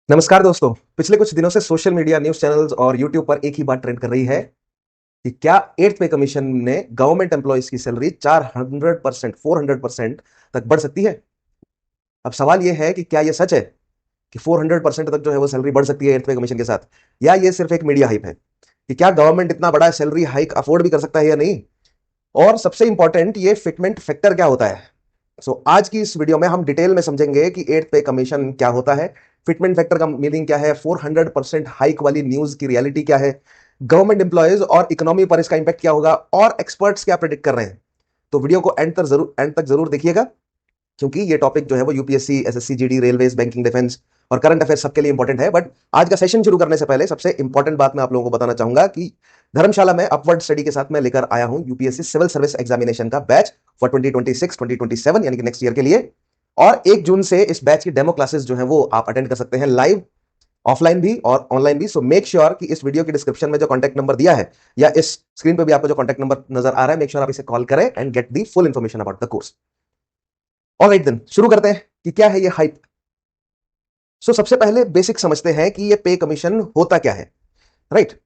नमस्कार दोस्तों। पिछले कुछ दिनों से सोशल मीडिया, न्यूज चैनल्स और यूट्यूब पर एक ही बात ट्रेंड कर रही है कि क्या एट्थ पे कमीशन ने गवर्नमेंट एम्प्लॉयज की सैलरी 400% तक बढ़ सकती है। अब सवाल यह है कि क्या यह सच है कि 400% तक जो है वो सैलरी बढ़ सकती है एट्थ पे कमीशन के साथ, या ये सिर्फ एक मीडिया हाइप है कि क्या गवर्नमेंट इतना बड़ा सैलरी हाइक अफोर्ड भी कर सकता है या नहीं। और सबसे इंपॉर्टेंट, ये फिटमेंट फैक्टर क्या होता है। आज की इस वीडियो में हम डिटेल में समझेंगे कि एट्थ पे कमीशन क्या होता है, फिटमेंट फैक्टर का मीनिंग क्या है, 400% हाइक वाली न्यूज की रियलिटी क्या है, गवर्नमेंट एम्प्लॉयज और इकोनॉमी पर इसका इंपैक्ट क्या होगा, और एक्सपर्ट्स क्या प्रेडिक्ट कर रहे हैं। तो वीडियो को एंड तक जरूर देखिएगा, क्योंकि ये टॉपिक जो है वो UPSC, SSC, GD, railways, banking, defence और करंट अफेयर सबके लिए इंपॉर्टेंट है। बट आज का सेशन शुरू करने से पहले सबसे इंपॉर्टेंट बात मैं आप लोगों को बताना चाहूंगा कि धर्मशाला में अपवर्ड स्टडी के साथ मैं लेकर आया हूं यूपीएससी सिविल सर्विस एग्जामिनेशन का बैच फॉर 2026-2027 यानी कि नेक्स्ट ईयर के लिए। और 1 जून से इस बैच की डेमो क्लासेस जो है वो आप अटेंड कर सकते हैं, लाइव, ऑफलाइन भी और ऑनलाइन भी। सो मेक श्योर कि इस वीडियो के डिस्क्रिप्शन में जो कॉन्टैक्ट नंबर दिया है या इस स्क्रीन पे भी आपको जो कॉन्टैक्ट नंबर नजर आ रहा है, मेक श्योर आप इसे कॉल करें and get the full information about the course. Alright then, शुरू करते हैं कि क्या है ये हाइप। सबसे पहले बेसिक समझते हैं कि ये पे कमीशन होता क्या है, राइट।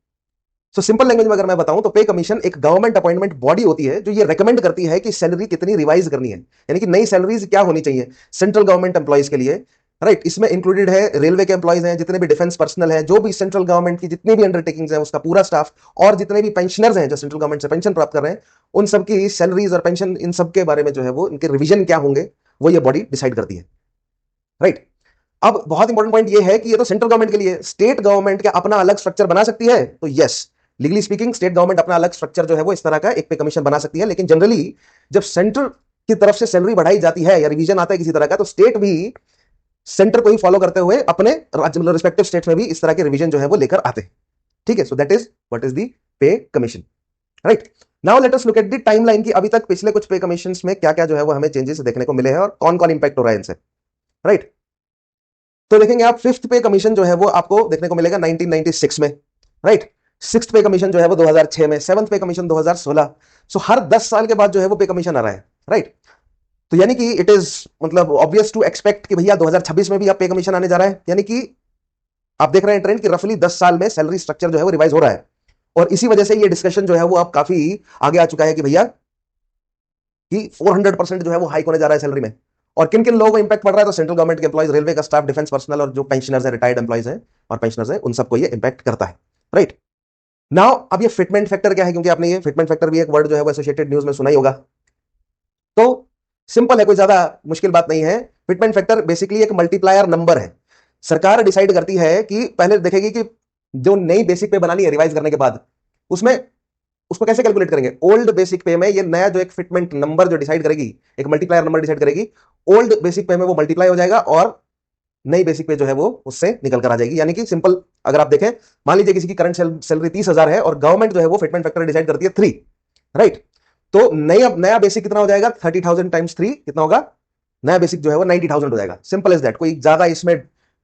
सिंपल लैंग्वेज में अगर मैं बताऊं तो पे कमीशन एक गवर्नमेंट अपॉइंटमेंट बॉडी होती है जो ये रेकमेंड करती है कि सैलरी कितनी रिवाइज करनी है, यानी कि नई सैलरीज क्या होनी चाहिए सेंट्रल गवर्नमेंट एम्प्लॉयज के लिए, राइट। इसमें इंक्लूडेड है रेलवे के एम्प्लॉयज हैं, जितने भी डिफेंस पर्सनल हैं, जो भी सेंट्रल गवर्नमेंट की जितनी भी अंडरटेकिंग्स हैं उसका पूरा स्टाफ, और जितने भी पेंशनर्स हैं जो सेंट्रल गवर्नमेंट से पेंशन प्राप्त कर रहे हैं, उन सबकी सैलरीज और पेंशन, इन सब के बारे में जो है वो इनके रिविजन क्या होंगे वो ये बॉडी डिसाइड करती है, राइट। अब बहुत इंपॉर्टेंट पॉइंट ये है कि ये तो सेंट्रल गवर्नमेंट के लिए, स्टेट गवर्नमेंट क्या अपना अलग स्ट्रक्चर बना सकती है? तो yes, legally speaking state government अपना अलग स्ट्रक्चर जो है वो इस तरह का एक पे कमीशन बना सकती है। लेकिन जनरली जब सेंटर की तरफ से सैलरी बढ़ाई जाती है या रिवीजन आता है किसी तरह का, तो स्टेट भी सेंटर को ही फॉलो करते हुए अपने राज्य, मतलब रिस्पेक्टिव स्टेट्स में भी इस तरह के रिवीजन जो है वो लेकर आते हैं, ठीक है। So that is what is the pay commission, right. Now let us look at the timeline की अभी तक पिछले कुछ पे कमीशंस में क्या क्या जो है वो हमें चेंजेस देखने को मिले हैं और कौन कौन इंपैक्ट हो रहा है इनसे, राइट। तो देखेंगे आप, फिफ्थ पे कमीशन जो है वो आपको देखने को मिलेगा 1996 में, राइट। सिक्स्थ पे कमीशन जो है वो 2006 में, सेवंथ पे कमीशन 2016। हर 10 साल के बाद जो है वो पे कमीशन आ रहा है, राइट। तो यानी कि इट इज मतलब ऑब्वियस टू एक्सपेक्ट कि भैया 2026 में भी अब पे कमीशन आने जा रहा है, यानी कि आप देख रहे हैं ट्रेंड कि रफली 10 साल में सैलरी स्ट्रक्चर जो है वो रिवाइज हो रहा है। और इसी वजह से ये डिस्कशन जो है वो अब काफी आगे आ चुका है कि भैया कि 400% जो है वो हाइक होने जा रहा है सैलरी में। और किन किन लोगों को इंपैक्ट पड़ रहा है? तो सेंट्रल गवर्नमेंट के एम्प्लॉयज, रेलवे का स्टाफ, डिफेंस पर्सनल और जो पेंशनर्स हैं, रिटायर्ड एम्प्लॉयज हैं और पेंशनर्स हैं, उन सबको ये इंपैक्ट करता है, राइट। नाउ अब ये फिटमेंट फैक्टर क्या है, क्योंकि आपने ये फिटमेंट फैक्टर भी एक वर्ड जो है वो एसोसिएटेड न्यूज में सुना ही होगा। तो सिंपल है, कोई ज्यादा मुश्किल बात नहीं है। फिटमेंट फैक्टर बेसिकली एक मल्टीप्लायर नंबर है। सरकार डिसाइड करती है कि पहले देखेगी कि जो नई बेसिक पे बनानी है रिवाइज करने के बाद, उसमें उसको कैसे कैलकुलेट करेंगे। ओल्ड बेसिक पे में ये नया जो एक फिटमेंट नंबर जो डिसाइड करेगी, एक मल्टीप्लायर नंबर डिसाइड करेगी, ओल्ड बेसिक पे में वो मल्टीप्लाई हो जाएगा और नई बेसिक पे जो है वो उससे निकल कर आ जाएगी। यानी कि सिंपल अगर आप देखें, मान लीजिए किसी की करंट सैलरी 30,000 है और गवर्नमेंट जो है वो फिटमेंट फैक्टर डिसाइड करती है 3, राइट। तो नया बेसिक कितना हो जाएगा? 30,000 टाइम्स 3 कितना होगा? नया बेसिक जो है वो 90,000 हो जाएगा। सिंपल एज दैट, कोई ज्यादा इसमें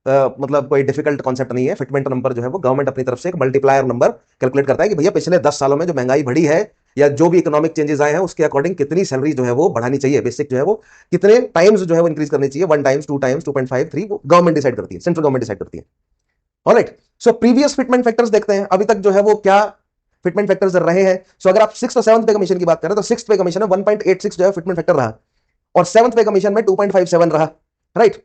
मतलब कोई डिफिकल्ट कॉन्सेप्ट नहीं है। फिटमेंट नंबर जो है वो गवर्नमेंट अपनी तरफ से एक मल्टीप्लायर नंबर कैलकुलेट करता है कि भैया पिछले 10 सालों में जो महंगाई बढ़ी है या जो भी इकोनॉमिक चेंजेस आए हैं उसके अकॉर्डिंग कितनी सैलरी जो है वो बढ़ानी चाहिए, बेसिक जो है वो कितने टाइम्स जो है वो इंक्रीज करनी चाहिए, 1 टाइम्स, 2 टाइम्स, 2.5, 3, वो गवर्नमेंट डिसाइड करती है, सेंट्रल गवर्नमेंट डिसाइड करती है। ऑलराइट, प्रीवियस फिटमेंट फैक्टर्स देखते हैं अभी तक जो है वो क्या फिटमेंट फैक्टर्स रहे हैं। अगर आप सिक्स और सेवंथ पे कमीशन की बात करें तो सिक्स पे कमीशन में 1.86 जो है फिटमेंट फैक्टर रहा और सेवंथ पे कमीशन में 2.57 रहा, राइट।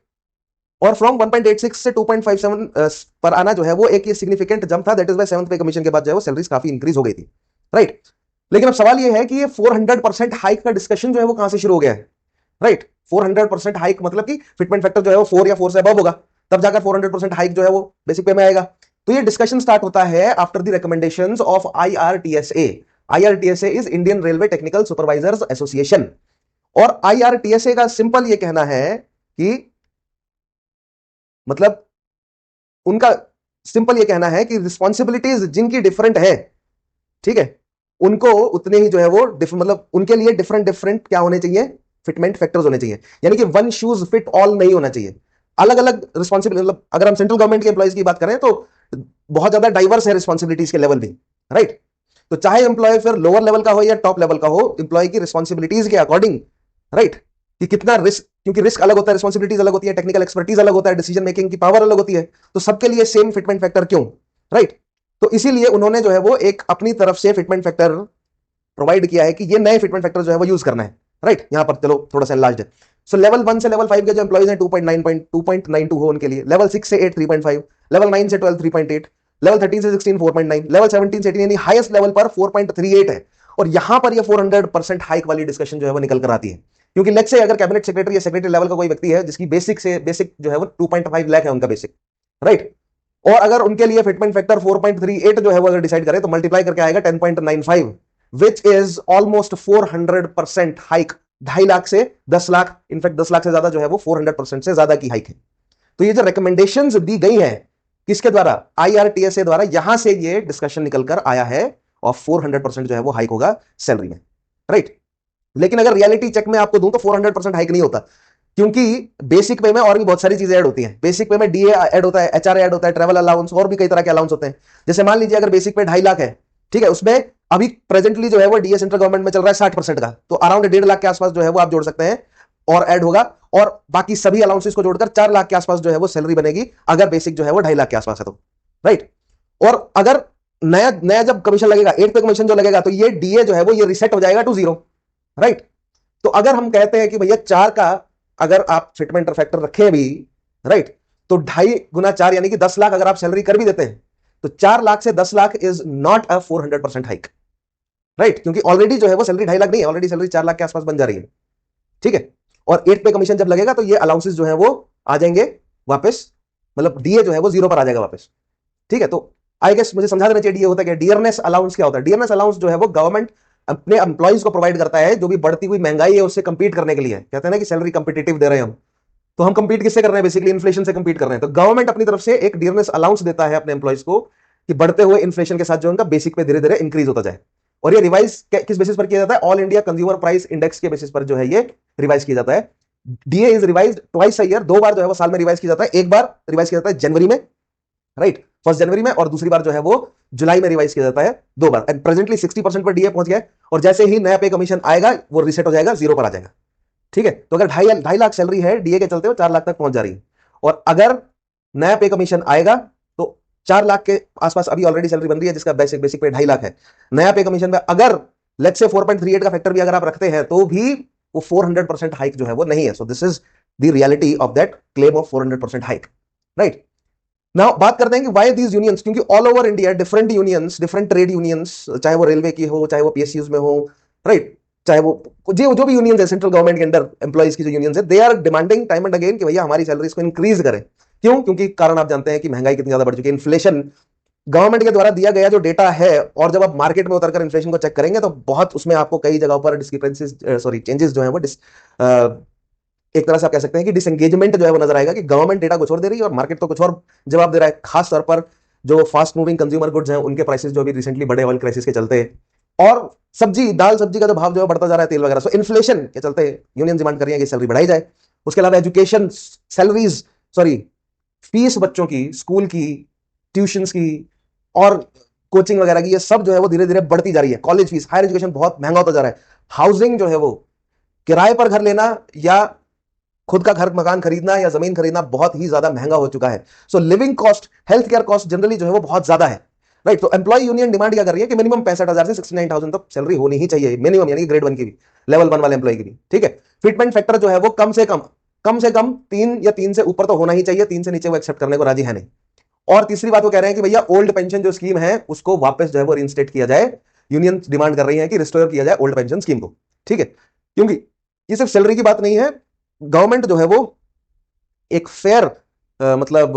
और फ्रॉम 1.86 से 2.57 पर आना जो है वो एक ये सिग्निफिकेंट जंप था। दैट इज वाई सेवंथ पे कमीशन के बाद जो है वो सैलरीज काफी इंक्रीज हो गई थी, राइट। लेकिन अब सवाल ये है कि ये 400% हाइक का डिस्कशन जो है वो कहां से शुरू हो गया है, राइट। 400% हाइक मतलब कि फिटमेंट फैक्टर जो है वो 4 या 4 से अबव होगा, तब जाकर 400% हाइक जो है वो बेसिक पे में आएगा। तो ये डिस्कशन स्टार्ट होता है after the recommendations of IRTSA. IRTSA is Indian railway technical supervisors association. और आईआरटीएसए का सिंपल ये कहना है कि मतलब उनका सिंपल ये कहना है कि रिस्पॉन्सिबिलिटीज जिनकी डिफरेंट है, ठीक है, उनको उतने ही जो है वो मतलब उनके लिए डिफरेंट डिफरेंट क्या होने चाहिए, फिटमेंट फैक्टर्स होने चाहिए। यानी कि वन शूज फिट ऑल नहीं होना चाहिए। अलग अलग रिस्पॉन्सिबिलिटी, मतलब अगर हम सेंट्रल गवर्नमेंट के एम्प्लॉयज की बात करें तो बहुत ज्यादा डाइवर्स है रिस्पॉन्सिबिलिटीज के लेवल भी, राइट। तो चाहे एम्प्लॉय फिर लोअर लेवल का हो या टॉप लेवल का हो, एम्प्लॉय की रिस्पॉन्सिबिलिटीज के अकॉर्डिंग, राइट, कि कितना रिस्क, क्योंकि रिस्क अलग होता है, रिस्पॉन्सिबिलिटीज अलग होती है, टेक्निकल एक्सपर्टीज अलग होता है, डिसीजन मेकिंग की पावर अलग होती है, तो सबके लिए सेम फिटमेंट फैक्टर क्यों, राइट। तो इसीलिए उन्होंने जो है वो एक अपनी तरफ से फिटमेंट फैक्टर प्रोवाइड किया है कि ये नए फिटमेंट फैक्टर जो है वो यूज करना है, राइट। यहां पर चलो थोड़ा सा लार्ज है। सो लेवल 1 से लेवल 5 के जो एम्प्लॉइज हैं 2.92 हो उनके लिए, लेवल 6 से 8 3.5, लेवल 9 से 12 3.8, लेवल 13 से 16 4.9, लेवल 17 से 18 यानी हाईएस्ट लेवल पर 4.38 है। और यहां पर ये 400% हाइक वाली डिस्कशन जो है वो निकल कर आती है, क्योंकि लेट्स से अगर कैबिनेट सेक्रेटरी या सेक्रेटरी लेवल का कोई व्यक्ति है जिसकी बेसिक जो है वो 2.5 लाख है उनका बेसिक, राइट। और अगर उनके लिए फिटमेंट फैक्टर 4.38 जो है वो अगर डिसाइड करें तो मल्टीप्लाई करके आएगा 10.95, which is almost 400% hike. 2.5 lakh से 10 लाख, इनफैक्ट 10 लाख से ज्यादा जो है वो 400% से ज्यादा की हाइक है। तो ये जो रिकमेंडेशंस दी गई है किसके द्वारा, IRTSA द्वारा, यहां से ये डिस्कशन निकलकर आया है और 400% जो है वो हाइक होगा सैलरी में, राइट। लेकिन अगर रियलिटी चेक में आपको दूं तो 400% हाइक नहीं होता, क्योंकि बेसिक पे में और भी बहुत सारी चीजें ऐड होती हैं। बेसिक पे में DA ऐड होता है, HRA ऐड होता है, ट्रैवल अलाउंस और भी कई तरह के अलाउंस होते हैं। जैसे मान लीजिए अगर बेसिक पे 2.5 लाख है, ठीक है, उसमें अभी प्रेजेंटली जो है वो DA सेंट्रल गवर्नमेंट में चल रहा है 60% का, तो अराउंड 1.5 लाख के आसपास जो है वो आप जोड़ सकते हैं और ऐड होगा, और बाकी सभी अलाउंसेस को जोड़कर 4 लाख के आसपास जो है वो सैलरी बनेगी, अगर बेसिक जो है वो 2.5 लाख के आसपास है तो, राइट। और अगर नया नया जब कमीशन लगेगा, 8 पे कमीशन जो लगेगा, तो ये DA जो है वो ये रिसेट हो जाएगा टू 0, राइट। तो अगर हम कहते हैं कि भैया 4 का अगर आप फिटमेंट फैक्टर रखें भी, राइट, तो 2.5 गुना 4 यानी कि 10 लाख अगर आप सैलरी कर भी देते हैं, तो 4 लाख से 10 lakh is not a 400% hike, right, क्योंकि ऑलरेडी जो है वो सैलरी 2.5 लाख नहीं है, ऑलरेडी सैलरी 4 लाख के आसपास बन जा रही है, ठीक है। और 8 पे कमीशन जब लगेगा तो ये अलाउंसेस जो है वो आ जाएंगे वापस, मतलब DA जो है वो 0 पर आ जाएगा वापस, ठीक है। तो आई गेस मुझे समझा देना चाहिए DA होता है क्या, डियरनेस अलाउंस क्या होता है। डियरनेस अलाउंस जो है वो गवर्नमेंट अपने एम्प्लॉइज को प्रोवाइड करता है, जो भी बढ़ती हुई महंगाई है उससे कंपीट करने के लिए। कहते हैं ना कि सैलरी कंपिटिटिव दे रहे हैं हम, तो हम कंपीट किससे कर रहे हैं, बेसिकली इन्फ्लेशन से कंपीट कर रहे हैं। तो गवर्नमेंट अपनी तरफ से एक डियरनेस अलाउंस देता है अपने एम्प्लॉइज को कि बढ़ते हुए इन्फ्लेशन के साथ जो उनका बेसिक पे धीरे धीरे इंक्रीज होता जाए। और ये रिवाइज किस बेसिस पर किया जाता है, all India consumer price index के बेसिस पर जो है ये रिवाइज किया जाता है। DA is revise twice a year, 2 बार जो है वो साल में रिवाइज किया जाता है। एक बार रिवाइज किया जाता है जनवरी में, राइट, 1 जनवरी में, और दूसरी बार जो है वो जुलाई में रिवाइज किया जाता है 2 बार। एंड प्रेजेंटली 60% पर DA पहुंच गया, और जैसे ही नया पे कमीशन आएगा वो रिसेट हो जाएगा, 0 पर आ जाएगा, ठीक है। तो अगर 2.5 लाख सैलरी है DA के चलते वो 4 लाख तक पहुंच जा रही है, और अगर नया पे कमीशन आएगा तो 4 लाख के आसपास अभी ऑलरेडी सैलरी बन रही है जिसका बेसिक पे 2.5 लाख है। नया पे कमीशन में अगर लेट्स से 4.38 का फैक्टर भी अगर आप रखते हैं तो भी वो 400% हाइक जो है वो नहीं है। So this is the reality of that claim of 400% hike, right. Now बात करते हैं कि व्हाई दीज यूनियंस, क्योंकि all over India different unions, different trade unions, चाहे वो रेलवे की हो, चाहे वो PSUs में हो, राइट, चाहे वो जो भी यूनियंस है सेंट्रल गवर्नमेंट के अंडर एम्प्लॉइज की जो यूनियंस है, they are demanding time and again कि भैया हमारी सैलरीज को इंक्रीज करें। क्यों, क्योंकि कारण आप जानते हैं कि महंगाई कितनी ज्यादा बढ़ चुकी है, इन्फ्लेशन गवर्नमेंट के द्वारा दिया गया जो डेटा है, और जब आप मार्केट में उतरकर इन्फ्लेशन को चेक करेंगे तो बहुत उसमें आपको कई जगहों पर डिस्क्रिपेंसीज, सॉरी चेंजेस जो है वो एक तरह से आप कह सकते हैं कि डिसएंगेजमेंट जो है वो नजर आएगा, कि गवर्नमेंट डेटा कुछ और दे रही है और मार्केट तो कुछ और जवाब दे रहा है। खास तौर पर जो फास्ट मूविंग कंज्यूमर गुड्स हैं उनके प्राइसेस जो अभी रिसेंटली बढ़े ऑयल क्राइसिस के चलते, और सब्जी दाल सब्जी का जो भाव जो है बढ़ता जा रहा है, तेल वगैरह, सो इन्फ्लेशन के चलते यूनियन डिमांड कर रही है कि सैलरी बढ़ाई जाए। उसके अलावा एजुकेशन सैलरीज, सॉरी फीस बच्चों की, स्कूल की, ट्यूशन की और कोचिंग वगैरह की, ये सब जो है वो धीरे धीरे बढ़ती जा रही है। कॉलेज फीस, हायर एजुकेशन बहुत महंगा होता जा रहा है। हाउसिंग जो है वो किराए पर घर लेना या खुद का घर मकान खरीदना या जमीन खरीदना बहुत ही ज्यादा महंगा हो चुका है। So living cost, health care cost generally जो है वो बहुत ज्यादा है, राइट। तो एम्प्लॉय यूनियन डिमांड क्या कर रही है कि मिनिमम 65,000 से 69,000 तक सैलरी होनी ही चाहिए, मिनिमम, यानी ग्रेड 1 की भी, लेवल 1 वाले एम्प्लॉय की भी, ठीक है। फिटमेंट फैक्टर जो है वो कम से कम 3 या 3 से ऊपर तो होना ही चाहिए, 3 से नीचे वो एक्सेप्ट करने को राजी है नहीं। और तीसरी बात वो कह रहे हैं कि भैया ओल्ड पेंशन जो स्कीम है उसको वापस जो है वो रिइंस्टेट किया जाए। यूनियन डिमांड कर रही है कि रिस्टोर किया जाए ओल्ड पेंशन स्कीम को, ठीक है। क्योंकि ये सिर्फ सैलरी की बात नहीं है, गवर्नमेंट जो है वो एक फेयर मतलब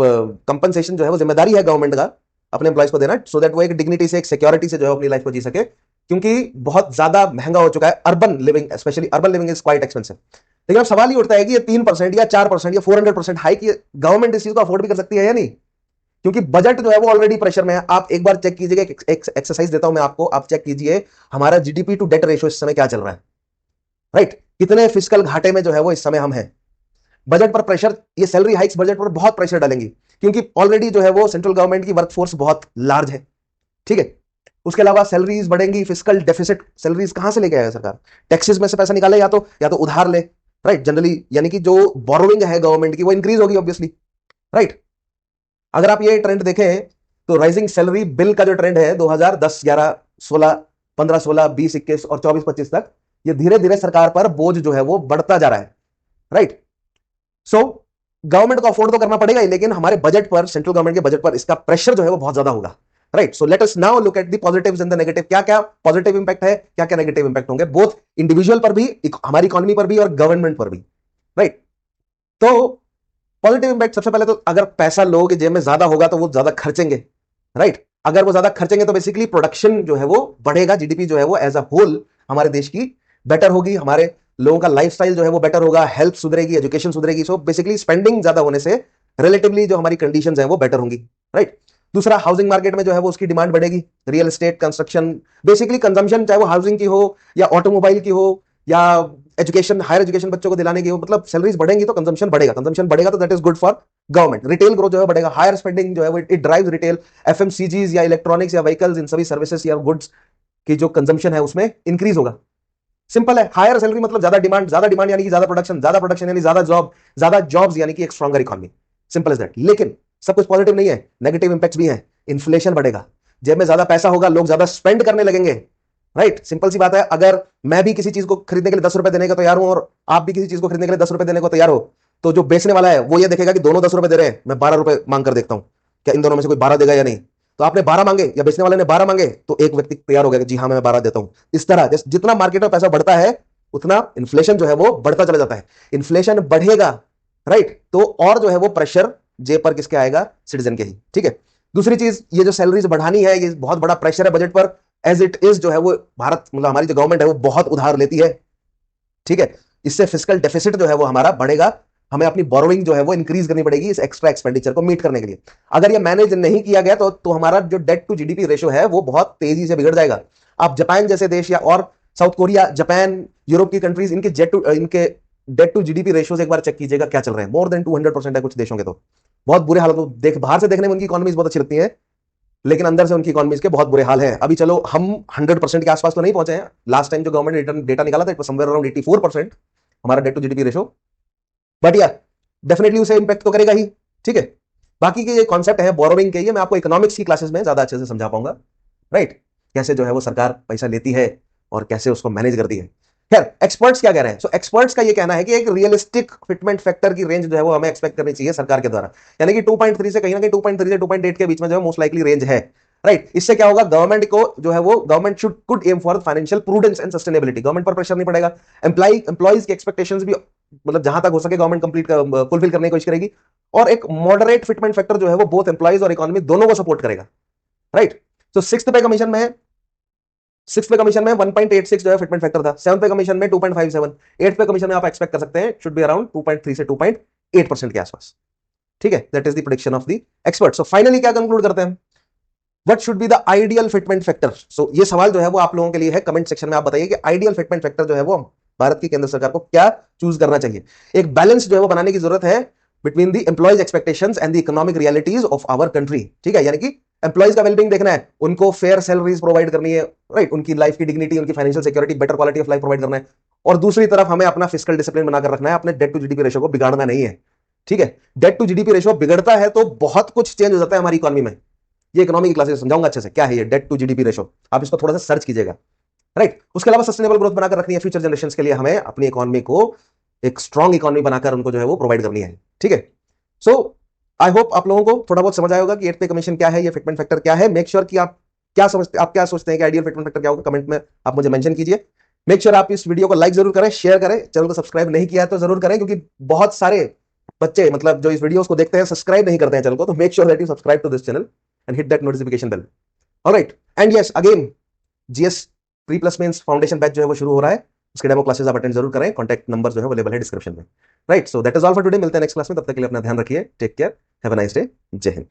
कंपनसेशन जो है वो जिम्मेदारी है गवर्नमेंट का अपने एम्प्लॉइज को देना, सो दैट वो एक डिग्निटी से, एक सिक्योरिटी से जो है अपनी लाइफ को जी सके, क्योंकि बहुत ज्यादा महंगा हो चुका है urban living, specially urban living is quite expensive. लेकिन अब सवाल ये उठता है कि ये 3% या 4% या 400% हाइक, ये गवर्नमेंट इस चीज को अफोर्ड भी कर सकती है या नहीं, क्योंकि बजट जो है वो ऑलरेडी प्रेशर में है। आप एक बार चेक कीजिएगा, एक एक्सरसाइज देता हूं मैं आपको, आप चेक कीजिए हमारा GDP टू डेट रेशियो इस समय क्या चल रहा है, राइट, कितने फिस्कल घाटे में जो है वो इस समय हम हैं। बजट पर प्रेशर, ये सैलरी हाइक्स बजट पर बहुत प्रेशर डालेंगी, क्योंकि ऑलरेडी जो है वो सेंट्रल गवर्नमेंट की वर्कफोर्स बहुत लार्ज है, ठीक है। उसके अलावा सैलरीज बढ़ेंगी, फिस्कल डेफिसिट, सैलरीज कहां से लेके आएगा सरकार, टैक्सेस में से पैसा निकाले या तो उधार ले, राइट। जनरली यानी कि जो बोरोइंग है गवर्नमेंट की वो इंक्रीज होगी ऑब्वियसली, राइट। अगर आप ये ट्रेंड देखें तो राइजिंग सैलरी बिल का जो ट्रेंड है 2010 11 16 15 16 20 21 और 24 25 तक, ये धीरे धीरे सरकार पर बोझ जो है वो बढ़ता जा रहा है, राइट। सो गवर्नमेंट को अफोर्ड तो करना पड़ेगा ही, लेकिन हमारे बजट पर, सेंट्रल गवर्नमेंट के बजट पर इसका प्रेशर जो है वो बहुत ज्यादा होगा, right. So let us now look at the positives and the negative. क्या क्या पॉजिटिव इंपैक्ट है, क्या क्या नेगेटिव इंपैक्ट होंगे, बोथ इंडिविजुअल पर भी, हमारी इकोनॉमी पर भी और गवर्नमेंट पर भी, राइट। तो पॉजिटिव इंपैक्ट, सबसे पहले तो अगर पैसा लोगों के जेब में ज्यादा होगा तो वो ज्यादा खर्चेंगे, राइट। अगर वो ज्यादा खर्चेंगे तो बेसिकली प्रोडक्शन जो है वो बढ़ेगा, जीडीपी जो है वो एज अ होल हमारे देश की बेटर होगी, हमारे लोगों का लाइफस्टाइल जो है वो बेटर होगा, हेल्थ सुधरेगी, एजुकेशन सुधरेगी। सो बेसिकली स्पेंडिंग ज्यादा होने से रिलेटिवली जो हमारी कंडीशंस हैं वो बेटर होंगी, राइट। दूसरा, हाउसिंग मार्केट में जो है वो उसकी डिमांड बढ़ेगी, real estate, construction, basically consumption, चाहे वो हाउसिंग की हो या ऑटोमोबाइल की हो या एजुकेशन, हायर एजुकेशन बच्चों को दिलाने की हो, मतलब सैलरीज बढ़ेंगी तो कंजम्पशन बढ़ेगा, कंजम्पशन बढ़ेगा तो that is good for government. Retail growth जो है बढ़ेगा, हायर स्पेंडिंग जो है वो इट ड्राइव्स रिटेल, एफएमसीजीज या इलेक्ट्रॉनिक्स या व्हीकल्स, इन सभी सर्विसेज या गुड्स की जो कंजम्पशन है उसमें इंक्रीज होगा। सिंपल है, हायर सैलरी मतलब ज्यादा डिमांड यानी कि ज्यादा प्रोडक्शन यानी ज्यादा जॉब्स यानी कि एक stronger economy, simple is that. लेकिन सब कुछ पॉजिटिव नहीं है, नेगेटिव इंपैक्ट्स भी हैं। इन्फ्लेशन बढ़ेगा, जेब में ज्यादा पैसा होगा, लोग ज्यादा स्पेंड करने लगेंगे, राइट। सिंपल सी बात है, अगर मैं भी किसी चीज को खरीदने के लिए 10 रुपए देने को तैयार हूं और आप भी किसी चीज को खरीदने के लिए 10 रुपए देने को तैयार हो, तो जो बेचने वाला है वो ये देखेगा कि दोनों 10 रुपए दे रहे हैं, मैं 12 रुपए मांग कर देखता हूं, क्या इन दोनों में से कोई 12 देगा या नहीं। तो आपने 12 मांगे या बेचने वाले ने 12 मांगे, तो एक व्यक्ति तैयार हो गया कि जी हाँ मैं 12 देता हूं। इस तरह जितना मार्केट में पैसा बढ़ता है उतना इन्फ्लेशन जो है वो बढ़ता चला जाता है। इन्फ्लेशन बढ़ेगा, राइट, तो और जो है वो प्रेशर जेब पर किसके आएगा, सिटीजन के ही, ठीक है। दूसरी चीज, ये जो सैलरीज बढ़ानी है ये बहुत बड़ा प्रेशर है बजट पर, एज इट इज जो है वो भारत, मतलब हमारी जो गवर्नमेंट है वो बहुत उधार लेती है, ठीक है। इससे फिस्कल डेफिसिट जो है वो हमारा बढ़ेगा, हमें अपनी बोरोइंग जो है वो इंक्रीज करनी पड़ेगी इस एक्स्ट्रा एक्सपेंडिचर को मीट करने के लिए। अगर ये मैनेज नहीं किया गया तो हमारा जो डेट टू जीडीपी रेशो है वो बहुत तेजी से बिगड़ जाएगा। आप जापान जैसे देश या और साउथ कोरिया, जापान, यूरोप की कंट्रीज, इनके डेट टू जीडीपी रेशो एक बार चेक कीजिएगा क्या चल रहे हैं, मोर देन 200% है कुछ देशों के, तो बहुत बुरे हाल। बाहर से देखने में उनकी इकोनॉमीज बहुत अच्छी लगती है, लेकिन अंदर से उनकी इकोनॉमीज के बहुत बुरे हाल हैं। अभी चलो हम 100% के आसपास तो नहीं पहुंचे हैं, लास्ट टाइम जो गवर्नमेंट ने डेटा निकाला था इट वाज समवेयर अराउंड 84% हमारा debt to GDP ratio, but yeah definitely उसे इंपैक्ट तो करेगा ही, ठीक है। बाकी के ये कॉन्सेप्ट है बोरोइंग के, ये मैं आपको इकोनॉमिक्स की क्लासेस में ज्यादा अच्छे से समझा पाऊंगा, राइट। कैसे जो है वो सरकार पैसा लेती है और कैसे उसको मैनेज करती है। खैर, एक्सपर्ट्स क्या कह रहे हैं? सो एक्सपर्ट्स का ये कहना है कि एक रियलिस्टिक फिटमेंट फैक्टर की रेंज जो है वो हमें एक्सपेक्ट करनी चाहिए सरकार के द्वारा, यानी कि 2.3 से कहीं ना कहीं 2.3 से 2.8 के बीच में जो है मोस्ट लाइकली रेंज है, राइट। इससे क्या होगा, गवर्नमेंट को जो है वो government should could aim for financial prudence and sustainability, government पर प्रेशर नहीं पड़ेगा, एम्प्लॉइज की एक्सपेक्टेशंस भी मतलब जहां तक हो सके गवर्नमेंट कंप्लीट फुलफिल करने की कोशिश करेगी, और एक मॉडरेट फिटमेंट फैक्टर जो है वो बोथ एम्प्लॉइज और इकोनॉमी दोनों को सपोर्ट करेगा, राइट। तो सिक्स पे कमीशन में 1.86 जो है फिटमेंट फैक्टर था, 7 पे कमीशन में 2.57, 8 पे कमीशन में आप एक्सपेक्ट कर सकते हैं शुड बी अराउंड 2.3 से 2.8% के आसपास, ठीक है। That is the prediction of the expert. So finally क्या कंक्लूड करते हैं, what should be the ideal fitment factor? So ये सवाल जो है वो आप लोगों के लिए है, कमेंट सेक्शन में आप बताइए कि आइडियल फिटमेंट फैक्टर जो है वो भारत की केंद्र सरकार को क्या चूज करना चाहिए। एक बैलेंस जो है वो बनाने की जरूरत है between the employees expectations and the economic realities of our country, ठीक है। यानी कि एम्प्लॉइज का वेलबींग देखना है, उनको फेयर सैलरीज प्रोवाइड करनी है, राइट, उनकी लाइफ की डिग्निटी, उनकी financial security, better quality of life provide करना है, और दूसरी तरफ हमें अपना फिस्कल डिसिप्लिन बनाकर रखना है, अपने डेट टू जीडीपी रेशो को बिगाड़ना नहीं है, ठीक है। डेट टू जीडीपी रेशो बिगड़ता है तो बहुत कुछ चेंज हो जाता है हमारी इकोनॉमी में। ये इकोनॉमी की क्लासेस समझाऊंगा अच्छे से, क्या है ये डेट टू जीडीपी रेशो, आप इसको थोड़ा सा सर्च कीजिएगा, राइट। उसके अलावा सस्टेनेबल ग्रोथ बनाकर रखनी है, फ्यूचर जनरेशन के लिए हमें अपनी इकोनॉमी को एक स्ट्रॉन्ग इकोनॉमी बनाकर उनको जो है वो प्रोवाइड करनी है, ठीक है। सो आई होप आप लोगों को थोड़ा बहुत समझ आया होगा कि 8 पे कमीशन क्या है, ये फिटमेंट फैक्टर क्या है। मेक श्योर कि आप क्या सोचते हैं कि आइडियल फिटमेंट फैक्टर क्या होगा, कमेंट में आप मुझे मेंशन कीजिए। मेक श्योर आप इस वीडियो को लाइक जरूर करें, शेयर करें, चैनल को सब्सक्राइब नहीं किया है तो जरूर करें, क्योंकि बहुत सारे बच्चे मतलब जो इस वीडियोस को देखते हैं सब्सक्राइब नहीं करते हैं चैनल को, तो make sure that you subscribe to this channel and hit that notification bell, alright. And yes, again GS pre plus mains foundation batch जो है वो शुरू हो रहा है, उसके डेमो क्लासेस आप अटेंड जरूर करें, कॉन्टैक्ट नंबर जो है अवेलेबल है डिस्क्रिप्शन में, right. So that is all for today, मिलते हैं नेक्स्ट क्लास में, तब तक के लिए अपना ध्यान रखिए, take care, have a nice day, जय हिंद।